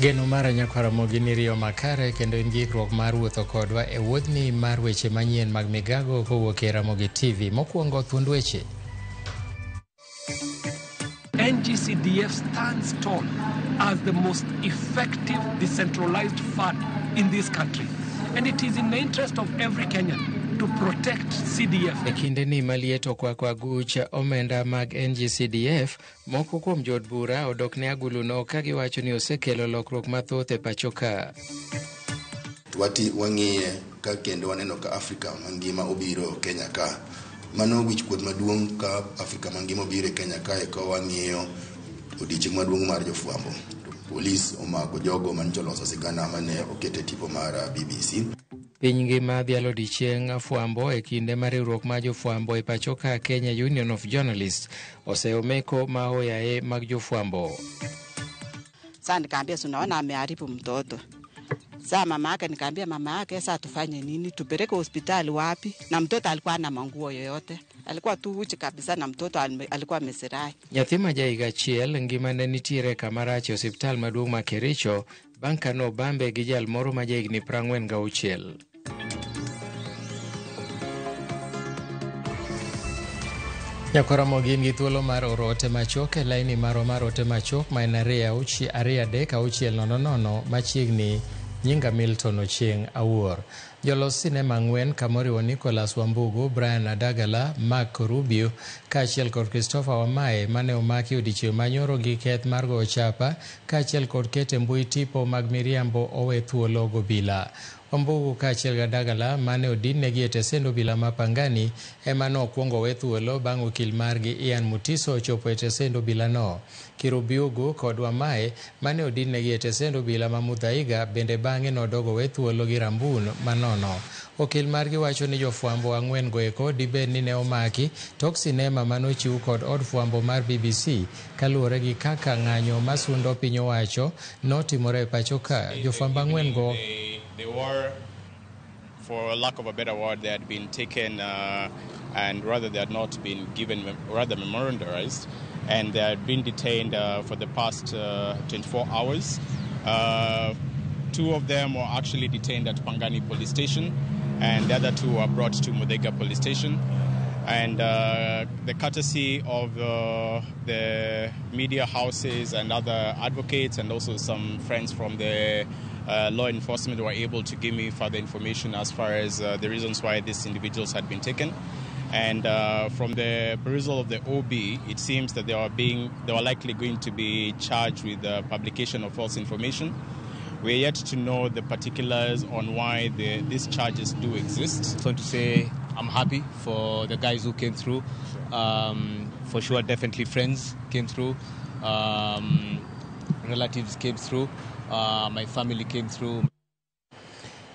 Geno mara Nyakwaramogi ni riyo makare kendo en gikruok mar wuotho kodwa e wuodhni mar weche manyien mag migago kowuok e Ramogi TV. Mokwongo thuond weche. NGCDF stands tall as the most effective decentralized fund in this country, and it is in the interest of every Kenyan to protect CDF. E kinde ni maliet okwako aguch omenda mag NGCDF, moko kuom jod bura odok ne aguluno ka giwacho ni osekelo lokruok mathoth e pacho ka. Wang'iye ka kendo waneno ka Afrika mangima obiro Kenya ka. Mano wich kuot maduong' ka Afrika mangima obiro Kenya ka e ka wang'iyo odiochieng' maduong' mar jofwambo. Polis omako jogo manjoloso sigana mane okete tipo mar BBC. Piny ngima dhialo odiochieng' fwambo e kinde mar riwruok mar jofwambo e pacho ka Kenya Union of Journalists oseomeko maoyae mag jofwambo. Sasa nikaambia tunaona ameharibu mtoto. Sasa mama yake nikaambia mama yake sasa tufanye nini? Tupeleke hospitali wapi? Na mtoto alikuwa hana manguo yoyote. Alikuwa tu uchi kabisa na mtoto alikuwa amesirai. Nyathi ma jaiga achiel ngimane nitiere kama rach e osiptal maduong' ma Kericho bang' kano bambe gi jal moro ma jahigni 46. Nyakwaramogi gi thuolo mar oro ote machok e laini maro mar ote machok ma en 2-3-6-00 machiegni nyinga Milton Ochieng' Awuor. Jolos sinema ng'wen kamoriwo Nicholas Wambugu, Brian Adagala, Mark Rubio kaachiel kod Christopher Wamae mane omaki odiochieng' manyoro gi keth mar go chapa kaachiel kod kete mbui tipo mag miriambo owe thuolo gobila. Wambugu kaachiel gi Adagala mane odinne e tesend obila ma Pangani ema nokwongo we thuolo bang' okil margi Ian Mutiso ochopo e tesend obila no. Kirubiugu kod Wamae mane odinne e tesend obila ma Muthaiga bende bang'e nodogo we thuolo gi Rambun manono. Okil margi wacho ni jofwambo ang'wen go eko dibed ni ne omaki tok sinema manochiw kod od fwambo mar BBC kaluwore gi kaka ng'anyo masundo piny owacho notimore e pacho ka. Jofwambo ang'wen go they were, for lack of a better word, they had been taken and rather they had not been given, rather memorialized, and they had been detained for the past 24 hours. 2 of them were actually detained at Pangani police station, and the other 2 were brought to Muthaiga police station. And the courtesy of the media houses and other advocates and also some friends from the law enforcement were able to give me further information as far as the reasons why these individuals had been taken. And from the perusal of the OB, it seems that they were likely going to be charged with the publication of false information. We're yet to know the particulars on why these charges do exist. So to say, I'm happy for the guys who came through. For sure, definitely friends came through. Relatives came through. My family came through.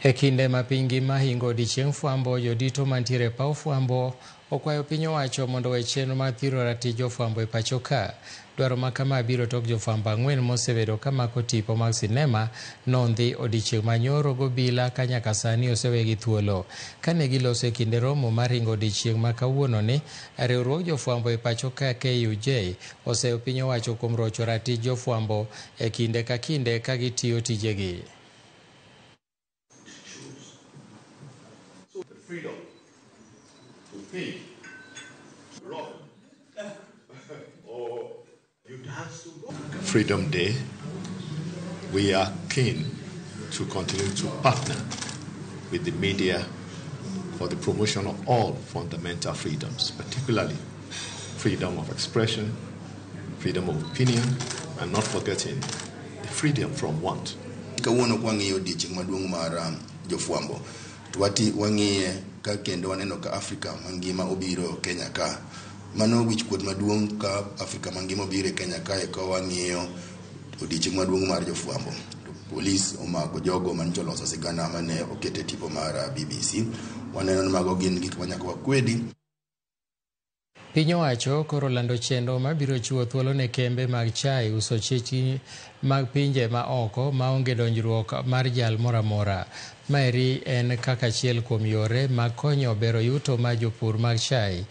E kinde ma piny ngima hingo odiochieng' fwambo, jodito mantiere paw fwambo okwayo piny owacho mondo we chenro mar thiro ratich jofwambo e pacho ka. Dwaro ma kama biro tok jofwambo ang'wen mosebedo kamako tipo mag sinema nondhi odiochieng' manyoro gobila ka nyaka sani osewegi thuolo. Kane giloso e kinde romo mar hingo odiochieng' ma kawuono ni, riwruok jofwambo e pacho ka KUJ oseyo piny owacho kuom rocho ratich jofwambo e kinde ka kinde ka gitiyo tijegi. Freedom to think, rock, or you dance to rock. Freedom Day, we are keen to continue to partner with the media for the promotion of all fundamental freedoms, particularly freedom of expression, freedom of opinion, and not forgetting the freedom from want. Kawuono kwang'iyo odiochieng' maduong' mar jofwambo. Wang'iye ka kendo waneno ka Afrika mangima obiro Kenya ka. Mano wich kuot maduong' ka Afrika mangima obiro Kenya ka e ka wang'iyo odiochieng' maduong' mar jofwambo. Polis omako jogo manjoloso sigana mane okete tipo mar BBC. Waneno ni mago gin gik manyaka wakwedi. Piny owacho koro lando chenro mabiro chiwo thuolo ne kembe mag chai uso chichi mag pinje ma oko maonge donjruok mar jal moramora. Maeri en kaka achiel kuom yore mag konyo bero yuto ma jopur mag chai.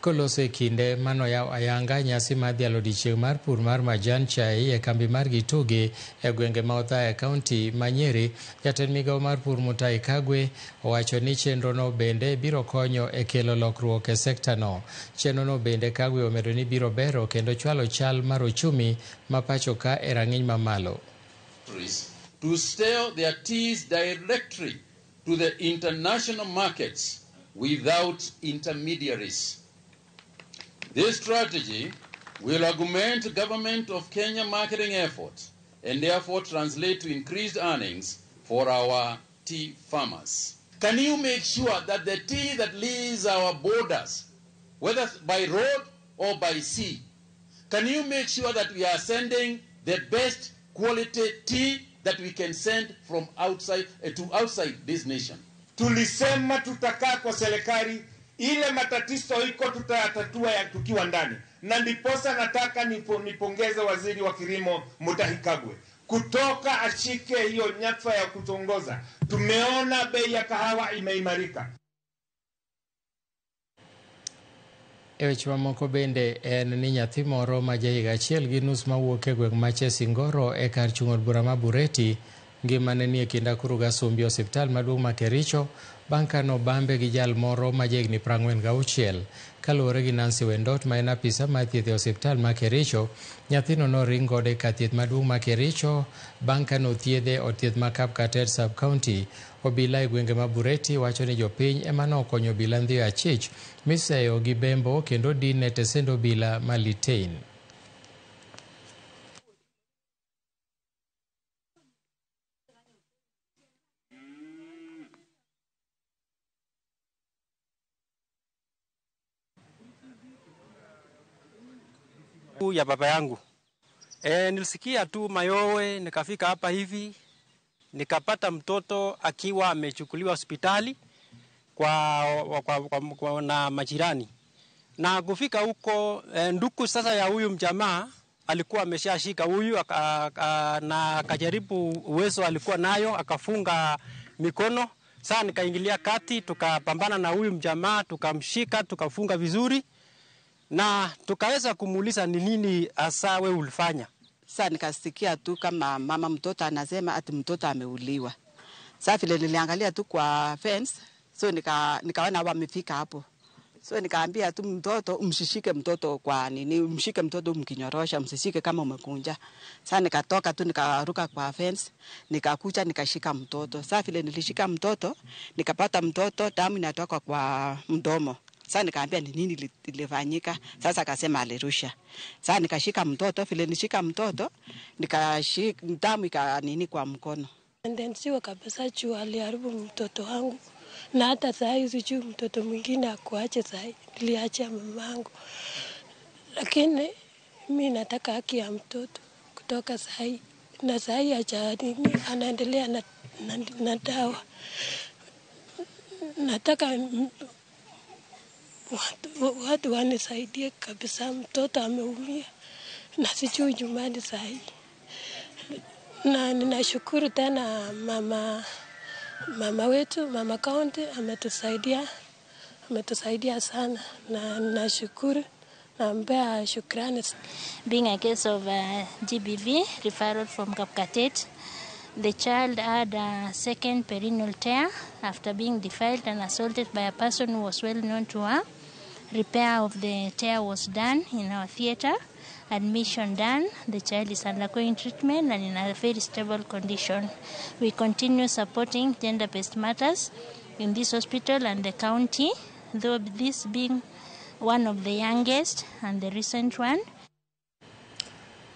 Kolose kinde manoyaw ayanga nyasi mar dhialo odiechieng' mar pur mar majan chai e kambi mar Gitugi e gwenge ma Othaya e kaunti ma Nyeri, jatend migawo mar pur Mutahi Kagwe owacho ni chenrono bende biro konyo e kelo lokruok e sektano. Chenrono bende Kagwe omedo ni biro bero kendo chwalo chal mar ochumi ma pacho ka e rang'iny mamalo. To sell their teas directly to the international markets without intermediaries. This strategy will augment government of Kenya marketing efforts and therefore translate to increased earnings for our tea farmers. Can you make sure that the tea that leaves our borders, whether by road or by sea, can you make sure that we are sending the best quality tea that we can send from outside to outside this nation? Tulisema tutakaa kwa serikali, ile matatizo iko tutayatatua ya tukiwa ndani, na ndiposa nataka nipongeze waziri wa kilimo Mutahi Kagwe kutoka ashike hiyo nyadhifa ya kutongoza. Tumeona bei ya kahawa imeimarika. E weche mamoko bende en ni nyathi moro ma jahiga achiel gi nus mawuok e gweng' ma Chesingoro e kar chung' od bura ma Bureti ngimane ni e kind akuru gi Asumbi osiptal maduong' ma Kericho bang' kano bambe gi jal moro ma jahigni 46. Kaluwore gi Nancy Wendot ma en apisa mar thieth e osiptal ma Kericho, nyathino noring godo e kar thieth maduong' ma Kericho bang' kano thiedhe od thieth ma Kapkatet sub county. Obila e gwenge ma Bureti wacho ni jopiny ema nokonyo obila ndhiyo achich miseyo gi bembo kendo din e tesend obila ma Litein. Ya baba yangu. Nilisikia tu mayowe, nikafika hapa hivi, nikapata mtoto akiwa amechukuliwa hospitali na majirani. Na kufika huko nduku sasa ya huyu mjamaa alikuwa ameshashika huyu na akajaribu uwezo alikuwa nayo akafunga mikono. Sasa nikaingilia kati, tukapambana na huyu mjamaa, tukamshika, tukafunga vizuri. Na tukaweza kumuuliza ni nini hasa wewe ulifanya. Sasa nikasikia tu kama mama mtoto anasema ati mtoto ameuliwa. Sasa vile niliangalia tu kwa fence, so nikaona wamefika hapo. So nikaambia tu mtoto umshishike mtoto kwa nini, umshike mtoto mkinyorosha, msishike kama umekunja. Sasa nikatoka tu nikaruka kwa fence, nikakuja nikashika mtoto. Sasa vile nilishika mtoto, nikapata mtoto damu inatoka kwa mdomo. Sasa nikaambia ni nini ilifanyika. Sasa akasema alirusha. Sasa nikashika mtoto, vile nishika mtoto, nikashika damu nini kwa mkono. Ndio kabisa juu aliharibu mtoto wangu. Na hata saa hizi juu mtoto mwingine akuache saa hii. Niliacha mamangu. Lakini mimi nataka haki ya mtoto kutoka saa hii. Na saa hii anaendelea na dawa. Nataka watu wanisaidie kabisa, mtoto ameumia na sijui nyumbani saa hii. Na ninashukuru tena mama wetu, mama kaunti ametusaidia sana, na ninashukuru, nampea shukrani. Being a case of GBV referral from Kapkatet, the child had a second perineal tear after being defiled and assaulted by a person who was well known to her. Repair of the tear was done in our theatre. Admission done. The child is undergoing treatment and in a very stable condition. We continue supporting gender-based matters in this hospital and the county, though this being one of the youngest and the recent one.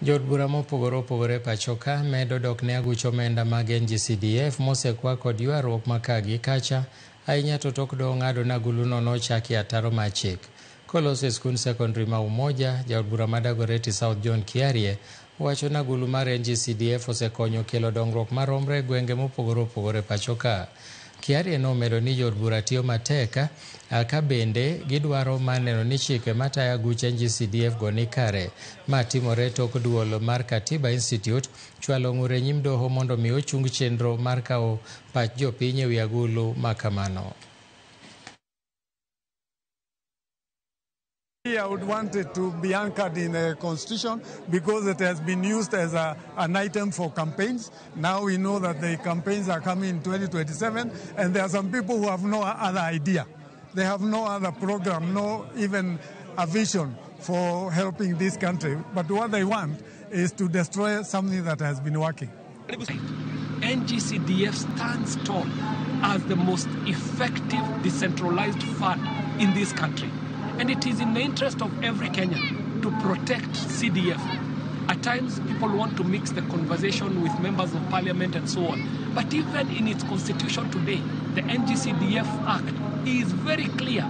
Jod bura mopogore opogore pachoka medo dok ne agucho omenda mag NGCDF mosekwa kod ywaruok makagi kacha ahinya to tok do ng'ado na aguluno nochaki ataro machik. Kolose skund secondary ma Umoja, jaod bura ma Dagoretti South John Kiarie wacho na agulu mar NGCDF osekonyo kelo dongruok maromre gwenge mopogore opogore pachoka. Kiarie nomedo ni jod bura tiyo matek ka bende gidwaro maneno ni chike matayo aguche NGCDF go ni kare. Ma timore tok duol mar Katiba Institute chwalo ng'ure nyim doho mondo mi ochung chenro mar kawo pach jopiny e wi agulu makamano. I would want it to be anchored in a constitution because it has been used as an item for campaigns. Now we know that the campaigns are coming in 2027, and there are some people who have no other idea. They have no other program, no even a vision for helping this country. But what they want is to destroy something that has been working. NGCDF stands tall as the most effective decentralized fund in this country. And it is in the interest of every Kenyan to protect CDF. At times, people want to mix the conversation with members of parliament and so on. But even in its constitution today, the NGCDF Act is very clear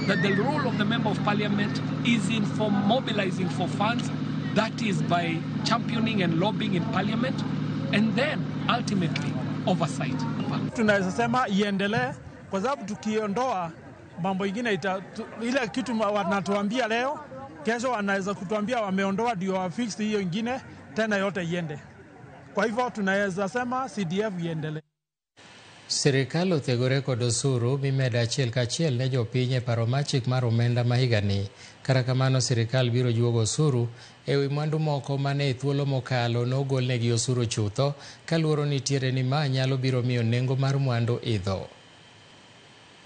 that the role of the member of parliament is in for mobilizing for funds, that is by championing and lobbying in parliament, and then ultimately oversight. Tunaweza sema iendelee kwa sababu tukiondoa mambo ingine ile kitu wanatuambia leo, kesho wanaweza kutuambia wameondoa ndio wafix hiyo ingine tena yote iende. Kwa hivyo tunaweza sema CDF iendelee. Sirikal othegore kod osuru mimeda achiel kachiel ne jopiny e paro mar chik mar omenda ma higani. Kata kamano, sirikal biro juogo osuru e wi mwandu moko mane e thuolo mokalo nogolnegi osuru chutho, kaluoro nitiere ni ma nyalo biro miyo nengo mar mwandu idho.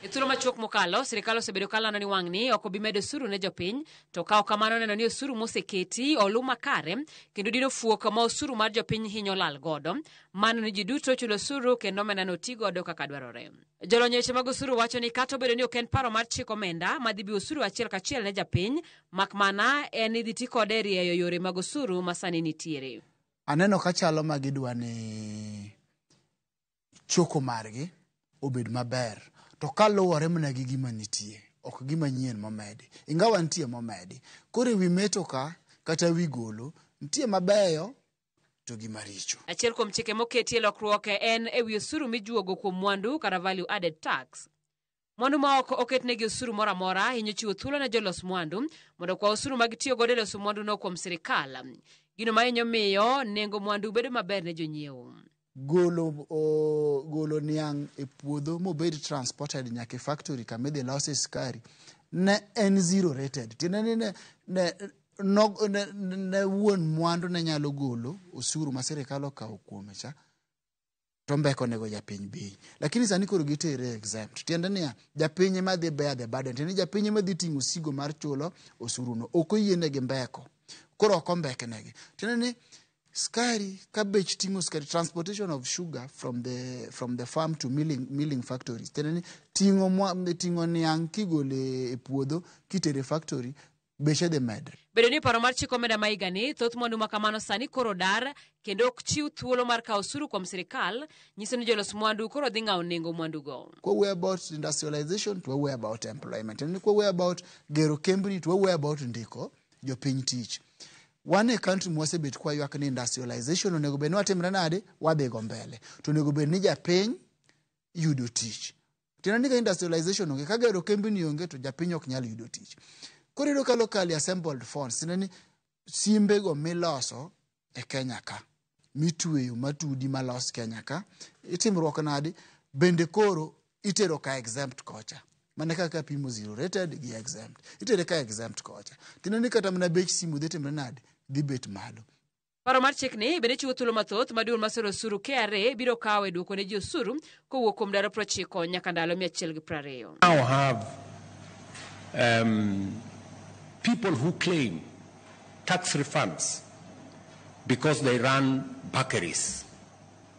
E thuolo machuok mokalo, sirikal osebedo kalando ni wang'ni ok obi medo osuru ne jopiny, to kao kamano neno ni osuru moseketi olu makare, kendo dino fuok ma osuru mar jopiny hinyo lal godo, mano ni ji duto chulo osuru kendo omenda no ti godo kaka dwarore. Jolony weche mag osuru wacho ni kata obedo ni ok en paro mar chik omenda madhi bi osuru achiel kachiel ne japiny, mak mana en idhi ti kode rieyo yore mag osuru masani nitiere. Aneno kachalo magidwa ni choko margi obed maber. To kaluwore mana gi gima nitie, ok gima nyien momedi. Ingawa nitie momedi. Kore wi meto ka, kata wi golo, nitie mabeyo, to gima richo. Achiel kuom chike moketi e lokruok en e wi osuru mijuogo kuom mwandu kata value added tax. Mwandu ma ok oketnegi osuru mora mora hinyo chiwo thuolo ne jolos mwandu mondo kwa osuru mag tiyo godo e loso mwandu no kuom sirikal. Gino ma hinyo miyo nengo mwandu bedo maber ne jonyiewo. Golo niang' e puodho mobed transported nyaka factory kamidhi lose skari ne en zero rated. Tiende ne wuon mwandu ne nyalo golo osuru ma sirikal okawo kuome cha, to mbeko nego japiny bei. Lakini sani koro gitere exempt. Tiende niya, japiny ema dhi bear the burden. Tiende japiny ema dhi ting'o sigo mar chulo osuru no. Ok oyienegi mbeko. Koro ok ombekenegi. Tiende ni skari, cabbage tingo skari, transportation of sugar from the farm to milling factories. Tiende ni tingo niang' kigole e puodho kitere factory beche de medre. Bedo ni paro mar chik omenda ma higani, thoth mwandu ma kamano sani koro dar kendo ok chiw thuolo mar kawo osuru kuom sirikal, nyiso ni jolos mwandu koro dhi ng'awo nengo mwandu go. Kwa we about industrialization, to we about employment. And kwa we about gero kembni, to we about ndiko jopiny tich. One country mwase bit kwa yuak ni industrialization onego bed ni watimre nade wadhigo mbele. To onego bed ni japiny yudo tich. Tiende ni ka industrialization onge, ka gero kembni onge to japiny ok nyal yudo tich. Koro iyudo ka locally assembled funds, tiende ni simbego miloso e Kenya ka, mitweyo matudi malos Kenya ka, itimruok nade, bende koro itero ka exempt kocha. Mane kaka pimo zero rated gi exempt. Itere ka exempt kocha. Tiende ni kata mana bech simu dhi timre nade, dhi bet malo. Paro mar chik ni bende chiwo thuolo mathoth ma duol masero osuru KRA biro kawo e duoko ne ji osuru kowuok kuom ndalo 90 nyaka ndalo 120. Now have people who claim tax refunds because they run bakeries.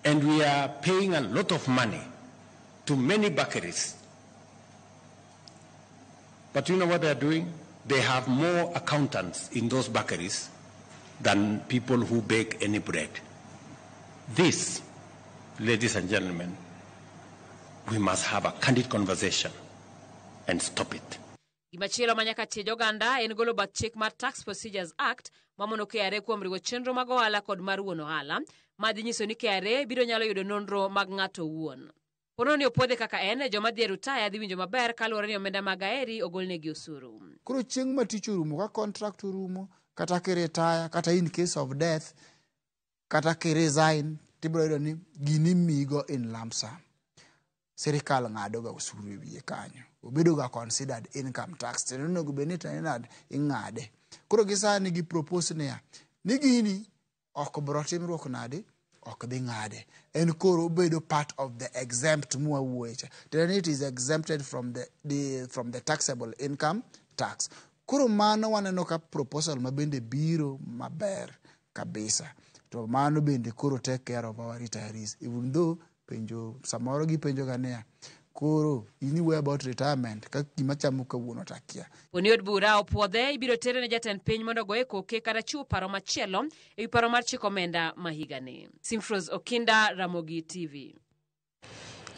And we are paying a lot of money to many bakeries. But you know what they're doing? They have more accountants in those bakeries than people who bake any bread. This, ladies and gentlemen, we must have a candid conversation and stop it. Gimachielo manyaka tie joganda en golo bath chik mar Tax Procedures Act mamono KRA kuom riwo chenro mag ohala kod mar wuon ohala, madhi nyiso ni KRA biro nyalo yudo nonro mag ng'ato wuon. Pono ni opodhe kaka en, joma dhi rutaya dhi winjo maber kaluwore ni omenda mag aheri ogolnegi osuru. Koro chieng' ma tich orumo, ka contract orumo, kata kiretaya, kata in case of death, kata kiresign, tibiro yudo ni gini migo in lump sum. sirikal ng'ado ga usuru wiye kanyo, obedo ga considered income tax, teno go benita ing'ade. Koro gisani gi propose ni gini ok bro timruok nade, ok dhi ng'ade. En koro obedo part of the exempt mua wuecha. Then it is exempted from the taxable income tax. Koro mano waneno ka proposal mabende biro maber kabisa. To mano bende koro take care of our retirees. Even though penjo samoro gi penjo ganea koro anyway about retirement ka gima chamo kawuono takia. Oniod bura opuodhe ibiro tere ne jatend piny mondo goye koke kata chiwo paro machielo e wi paro mar chiko omenda ma higani. Simfros Okinda, Ramogi TV.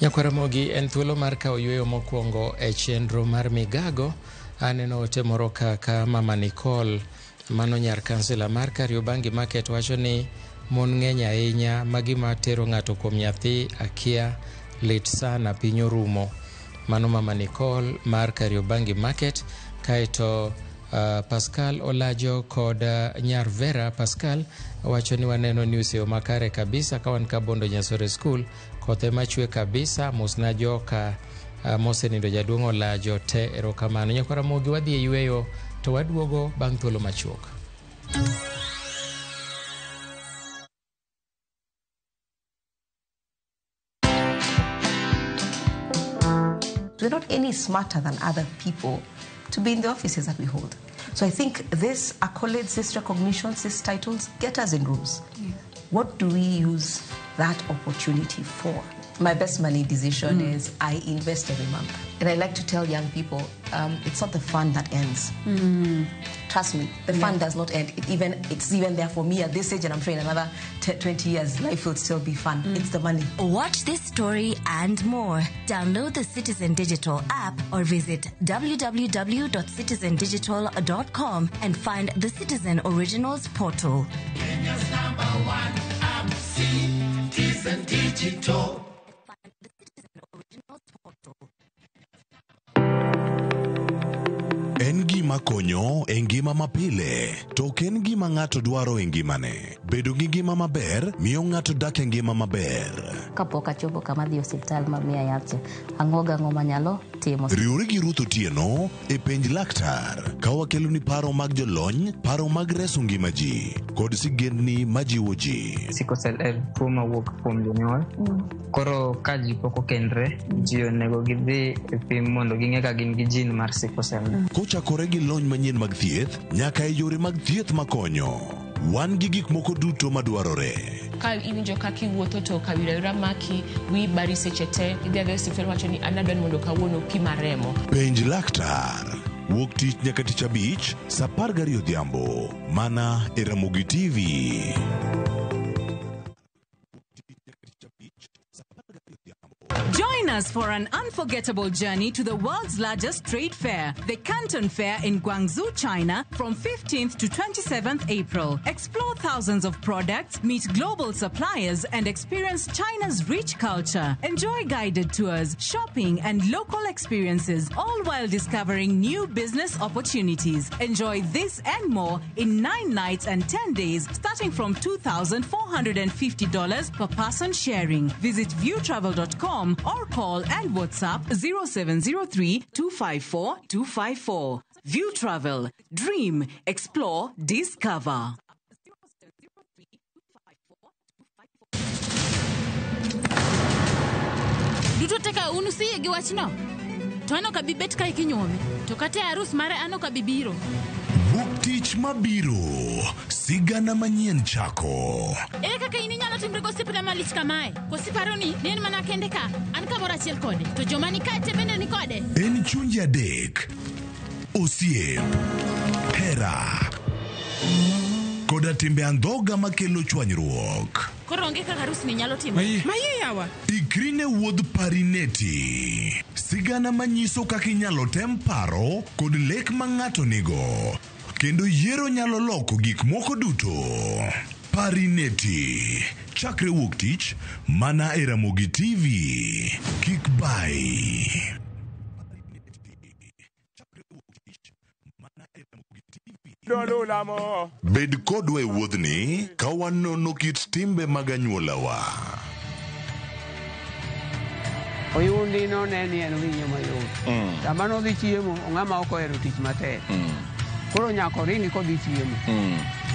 Nyakwaramogi en thuolo mar kawo yweyo mokwongo e chenro mar migago. Aneno temoro kaka Mama Nicole, mano nyar kansela mar Kariobangi Market, wacho ni mon ng'eny ahinya magima tero ng'ato kuom nyathi akia lit sana piny orumo. Mano Mama Nicole mar Kariobangi Market. Kaito Pascal Olajo kod nyar Vera Pascal wacho ni waneno news yo makare kabisa kawan ka Bondo Nyasore School kothe machwe kabisa musna joka mosenindo jaduong' Olajo te erokamano. Nyakwaramogi wadhi e yweyo to waduogo bang' thuolo machuok. We're not any smarter than other people to be in the offices that we hold. So I think this accolades, this recognitions, these titles get us in rooms. Yes. What do we use that opportunity for? My best money decision is I invest every month. And I like to tell young people, it's not the fun that ends. Trust me, the fun does not end. It's even there for me at this age, and I'm sure in another 20 years, life will still be fun. It's the money. Watch this story and more. Download the Citizen Digital app or visit www.citizendigital.com and find the Citizen Originals portal. Kenya's #1 app, Citizen Digital. En gima konyo e ngima mapile, to ken gima ng'ato dwaro e ngimane. Bedo gi ngima maber miyo ng'ato dak e ngima maber. Kapok achopo kama dhi osiptal mamiya yath, ang'oga ang'o manyalo timo. Riwri gi Ruth Otieno e penj laktar, ka wakelo ni paro mag jolony, paro mag reso ngima ji, kod sigendni majiwo ji. Sickle cell en tuo mawuok kuom jonyuol. Koro ka ji pok okendre, ji onego gidhi e pim mondo ging'e ka gin gi gene mar sickle cell. Kochakore gi lony manyien mag thieth nyaka e yore mag thieth makonyo. Wan gi gik moko duto madwarore. Ka iwinjo kaka iwuotho to kawira maki wi bari seche te idhi aga osiptal wacho ni anadwa ni mondo kawuono pima remo. Penj laktar wuok tich nyaka tich abich saa 12 odhiambo mana e Ramogi TV. Join us for an unforgettable journey to the world's largest trade fair, the Canton Fair in Guangzhou, China, from 15th to 27th April. Explore thousands of products, meet global suppliers, and experience China's rich culture. Enjoy guided tours, shopping, and local experiences, all while discovering new business opportunities. Enjoy this and more in 9 nights and 10 days, starting from $2,450 per person sharing. Visit viewtravel.com or call and WhatsApp 0703-254-254. View Travel. Dream, explore, discover. Duto teka unusiye gi wachno. To ano ka bibet ka ikinyome. To kate arus mare ano ka bibiro. Wuok tich mabiro, sigana manyien chako. Ere kaka ini nyalo timre gosipna malich kamae. Kosiparo ni nen mana kende ka an kamoro achiel kode. To joma ni kate bende ni kode. En chunje adek. Osiem, hera, koda timbe andhoga makelo chwanyruok. Koro onge kaka arus ni nyalo timre. Maye yawa. Ikri ne wuodh parineti. Sigana manyiso kaka inyalo tem paro kod lek ma ng'ato nigo. Kendo yiero nyalo loko gik moko duto. Parineti. Chakre wuok tich mana e Ramogi TV. Kik bai. Bed kodwa e wuodhni ka wanono kit timbe mag anyuolawa. oyundi no ne ni en winyo mayot. Sama no dhi chiemo, ng'ama ok ohero tich matek. Koro nyako ringi kodhi chiemo.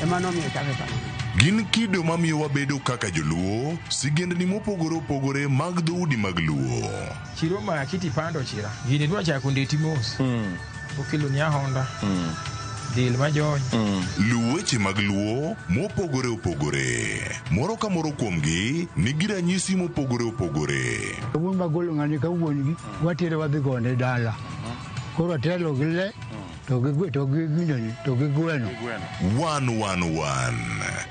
Ema nomiyo chake kamano. Gin kido mamiyo wabedo kaka joluo, sigendni mopogore opogore mag dhoudi mag luo. Chiro ma kiti pando chira. Gini dwa chako ndeti mos. Okelo ni ahonda. Dil majony. Luweche mag luo mopogore opogore. Moro ka moro kuomgi nigi ranyisi mopogore opogore. Wuon magolo ng'ani ka wuongi, watere wadhi gone dala. Koro atelo gi le, to gi gweno. 111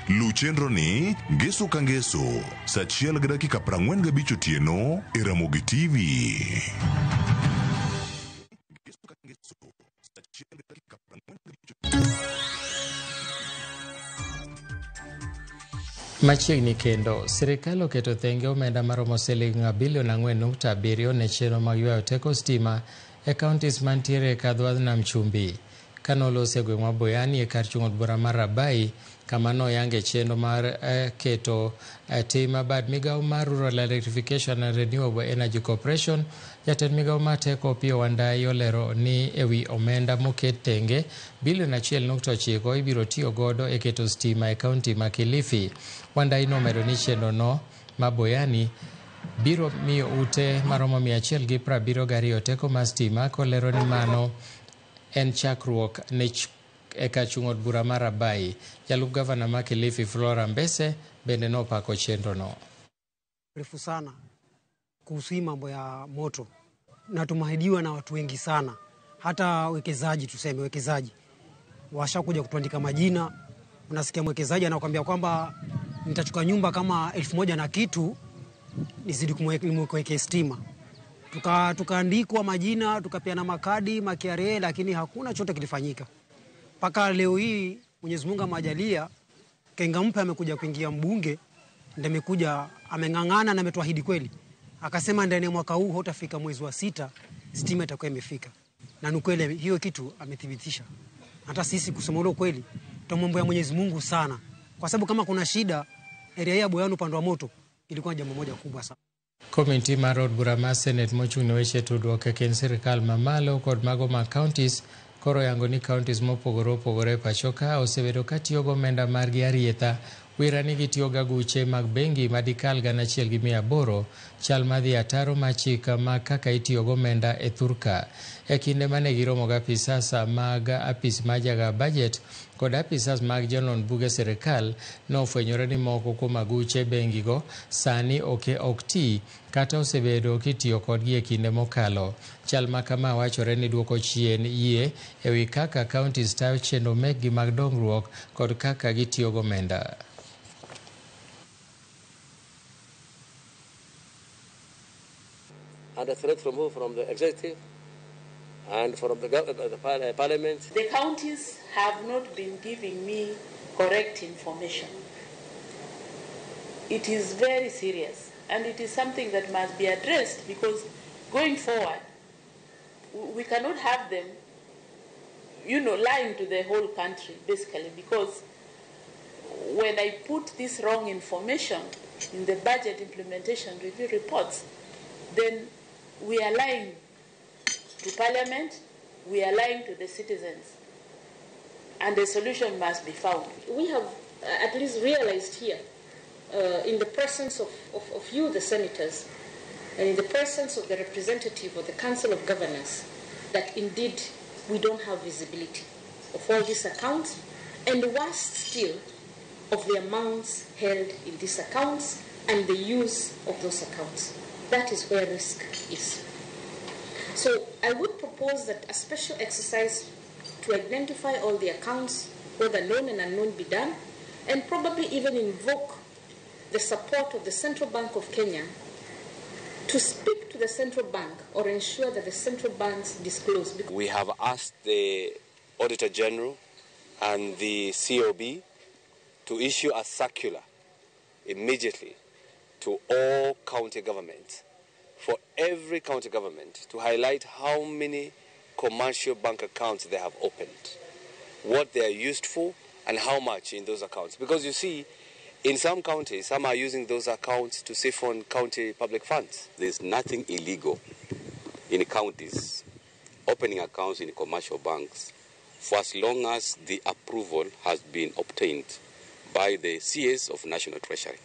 Lu chenro ni ngeso ka ngeso saa 1:45 otieno e Ramogi TV. Machiegni kendo, sirikal oketo thenge omenda maromo siling bilion 4.7 ne chenro mag ywayo teko stima e kauntis mantiere e kadho nam chumbi. Kanolosi e gweng' ma Boyani e kar chung'ot bura mar Rabai, kama noyange chenro mar keto tim bad migawo mar Rural Electrification and Renewable Energy Corporation. Jatend migawo mar teko Opiyo Wandayi olero ni ewi omenda moket tenge bilion 1.9 ibiro tiyo godo e keto stima e kaunti ma Kilifi. Wandayi nomedo ni chenro no ma Boyani biro miyo ute maromo 172 teko mar stima, kolero ni mano en chakruok ne e kar chung'ot bura mar Rabai. Jalup gavana ma Kilifi Flora Mbese bende nopako chenro no. Refu sana kuhusu mambo ya moto, na tumahidiwa na watu wengi sana, hata wekezaji, tuseme wekezaji washakuja kutuandika majina. Unasikia mwekezaji anakuambia kwamba nitachukua nyumba kama 1,000 na kitu nizidi kumwekea stima. Tukaandikwa majina, tukapeana makadi, makiare, lakini hakuna chote kilifanyika. Paka leo hii Mwenyezi Mungu amajalia, Kenga Mpe amekuja kuingia mbunge, ndio amekuja ameng'ang'ana na ametuahidi kweli. Akasema ndani ya mwaka huu hutafika mwezi wa 6 stima itakuwa imefika. Na ni kweli hiyo kitu amethibitisha. Hata sisi kusema ule kweli, tumombe ya Mwenyezi Mungu sana. Kwa sababu kama kuna shida, area ya Boyani upande wa moto ilikuwa jambo moja kubwa sana. Komiti mar od bura mar Senate mochung' ne weche tudruok e kind sirikal mamalo kod mago ma counties koro yango ni counties mopogore opogore pacho ka osebedo ka tiyo go omenda margi arietha wira ni gitiyo ga guche mag bengi madikal 1,800 chal madhi ataro machika ma kaka itiyo go omenda e thurka. E kinde mane giromo ga apisas mag apis majaga budget kod apisas mag jonon buge sirikal, nofwenyore ni moko kuom aguche bengi go sani ok ti kata osebedo kitiyo kodgi e kinde mokalo. Chal ma kama wachore ni duoko chien yie ewi kaka counties tayo chenro mekgi mag dongruok kod kaka gitiyo go omenda. And a threat from who? From the executive and from the parliament. The counties have not been giving me correct information. It is very serious, and it is something that must be addressed, because going forward, we cannot have them, lying to the whole country, basically, because when I put this wrong information in the budget implementation review reports, then we are lying to Parliament, we are lying to the citizens, and the solution must be found. We have at least realized here, in the presence of you, the senators, and in the presence of the representative of the Council of Governors, that indeed we don't have visibility of all these accounts, and worse still, of the amounts held in these accounts and the use of those accounts. That is where risk is. So I would propose that a special exercise to identify all the accounts, whether known and unknown, be done, and probably even invoke the support of the Central Bank of Kenya to speak to the Central Bank or ensure that the Central Banks disclose. We have asked the Auditor General and the COB to issue a circular immediately to all county governments, for every county government to highlight how many commercial bank accounts they have opened, what they are used for, and how much in those accounts. Because you see, In some counties, some are using those accounts to siphon county public funds. There's nothing illegal in counties opening accounts in commercial banks for as long as the approval has been obtained by the CS of National Treasury.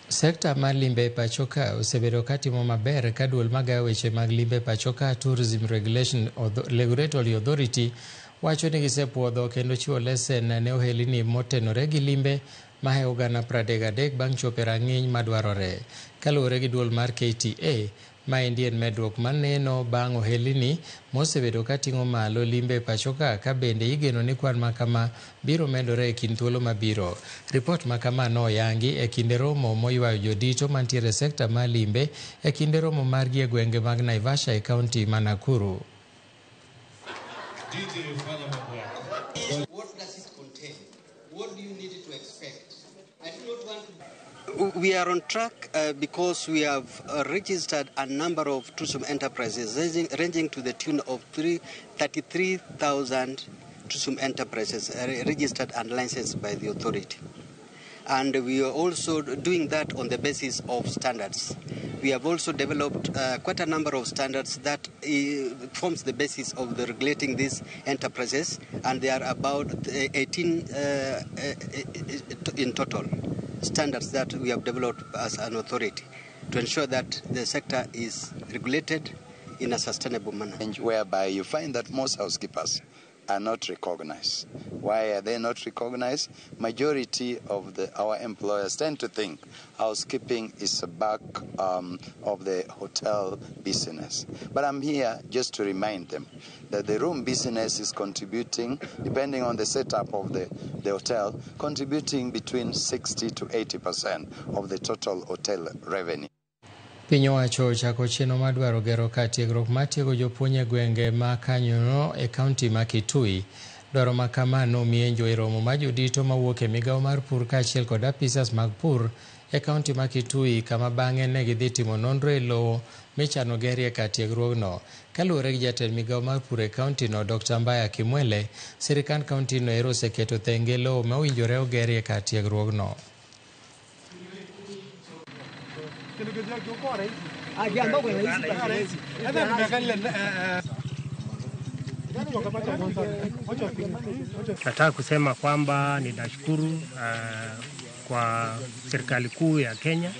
Sekta mar limbe pachoka osebedo katimo maber ka duol magayo weche mag limbe pachoka Tourism Regulatory Authority wacho ni gisepuodho kendo chiwo lesen ne ohelni motenore gi limbe mahewo gana 33 bang' chopo rang'iny madwarore. Kaluwore gi duol mar KTA, maendi en medruok maneno bang' ohelni mosebedo kating'o malo limbe pachoka ka bende igeno ni kwan makama biro medore e kind thuolo mabiro. Ripot makama noyangi e kinde romo moywayo jodito mantiere sekta mar limbe e kinde romo margi e gwenge mag Naivasha e kaunti ma Nakuru. What does it contain? What do you need to expect? I do not want to... We are on track because we have registered a number of tourism enterprises ranging to the tune of 33,000 tourism enterprises registered and licensed by the authority. And we are also doing that on the basis of standards. We have also developed quite a number of standards that forms the basis of the regulating these enterprises, and there are about 18 in total standards that we have developed as an authority to ensure that the sector is regulated in a sustainable manner. Whereby you find that most housekeepers are not recognized. Why are they not recognized? Majority of our employers tend to think housekeeping is a back of the hotel business. But I'm here just to remind them that the room business is contributing, depending on the setup of the hotel, contributing between 60 to 80% of the total hotel revenue. Piny owacho chako chenro madwaro gero kar tiegruok matiego jopuonj e gwenge ma kanyono e kaunti ma Kitui. Dwaro ma kama nomienjo e romo ma jodito mawuok e migawo mar pur kaachiel kod apisas mag pur e kaunti ma Kitui, kama bang'e ne gidhi timo nonro e lowo michano gerie kar tiegruogno. Kaluwore gi jatend migawo mar pur e kauntino Dr. Mbaya Kimwele, sirikand kauntino ero oseketo thenge lowo ma owinjore ogerie kar tiegruogno. Nataka kusema kwamba ninashukuru kwa serikali kuu ya Kenya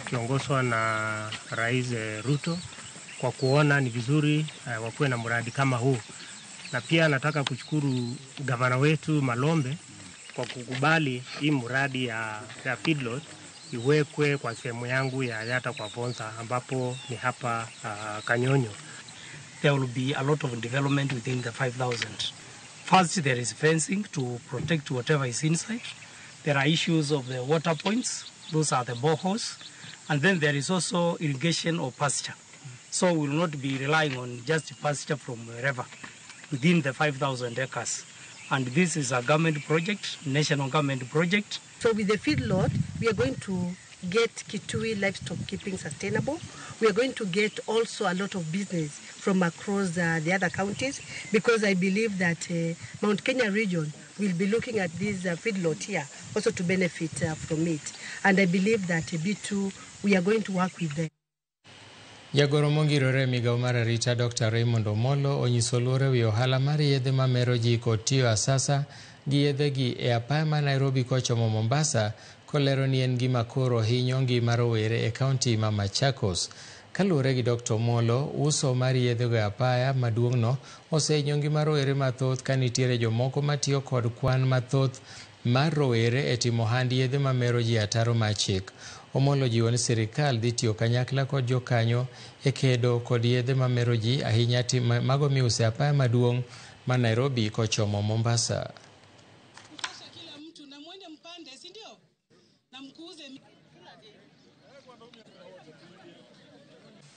kiongozwa na Rais Ruto kwa kuona ni vizuri wakuwe na mradi kama huu, na pia nataka kushukuru gavana wetu Malombe kwa kukubali hii mradi ya feedlot iwekwe kwa sehemu yangu ya Yata kwa Fonza ambapo ni hapa Kanyonyo. There will be a lot of development within the 5,000. First, there is fencing to protect whatever is inside. There are issues of the water points. Those are the boreholes. And then there is also irrigation or pasture. So we will not be relying on just pasture from wherever within the 5,000 acres. And this is a government project, national government project. So with the feedlot, we are going to get Kitui livestock keeping sustainable. We are going to get also a lot of business from across the other counties, because I believe that Mount Kenya region will be looking at this feedlot here also to benefit from it. And I believe that B2, we are going to work with them. Jagoro mongirore migawo mar arita Dr. Raymond Omolo onyiso luore wi ohala mar yedhe mamero ji kod tiyo asasa gi yedhegi e apaya ma Nairobi kochomo Mombasa, kolero ni en gima koro hinyo ngima rowere e kaunti ma Machakos. Kaluwore gi Dr. Omolo, uso mar yedhego e apaya maduong'no osehinyo ngima rowere mathoth ka nitiere jomoko matiyo kod kwan mathoth mar rowere e timo ohand yedhe mamero ji ataro mar chik. Omolo jiwo ni sirikal dhi tiyo kanyakla kod jokanyo e kedo kod yedhe mamero ji, ahinya mago miuso e apaya maduong' ma Nairobi kochomo Mombasa.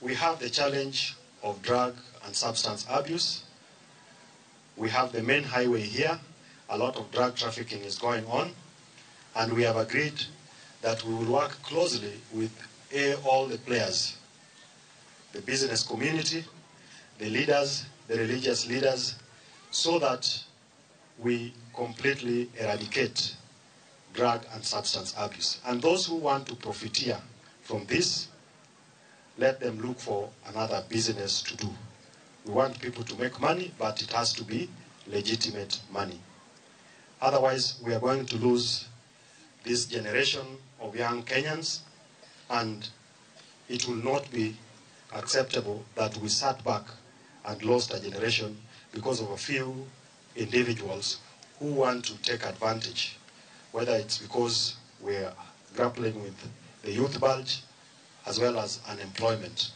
We have the challenge of drug and substance abuse. We have the main highway here. A lot of drug trafficking is going on. And we have agreed that we will work closely with all the players, the business community, the leaders, the religious leaders, so that we completely eradicate drug and substance abuse. And those who want to profiteer from this, let them look for another business to do. We want people to make money, but it has to be legitimate money. Otherwise, we are going to lose this generation of young Kenyans, and it will not be acceptable that we sat back and lost a generation because of a few individuals who want to take advantage, whether it's because we're grappling with the youth bulge as well as unemployment.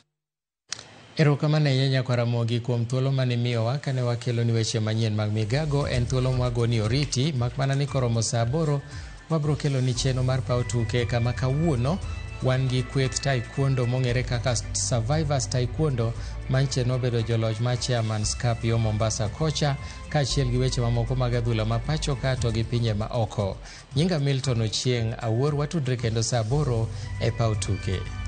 Erokamano ahinya Kwaramogi kuom thuolo mane miyowa kane wakelo ni weche manyien mag migago. En thuolo mwago ni oriti, mak mana ni koromo saa 8 wabro kelo ni cheno mar paw tuke, kama kawuono wan gi kweth taekwondo mong'ere kaka Survivors Taekwondo manche nobedo joloch ma Chairman's Cup yo Mombasa kocha, kaachiel gi weche mamoko mag adhula ma pacho ka to gi pinje ma oko. Nyinga Milton Ochieng Awuor, watudre kendo saa 8 e paw tuke.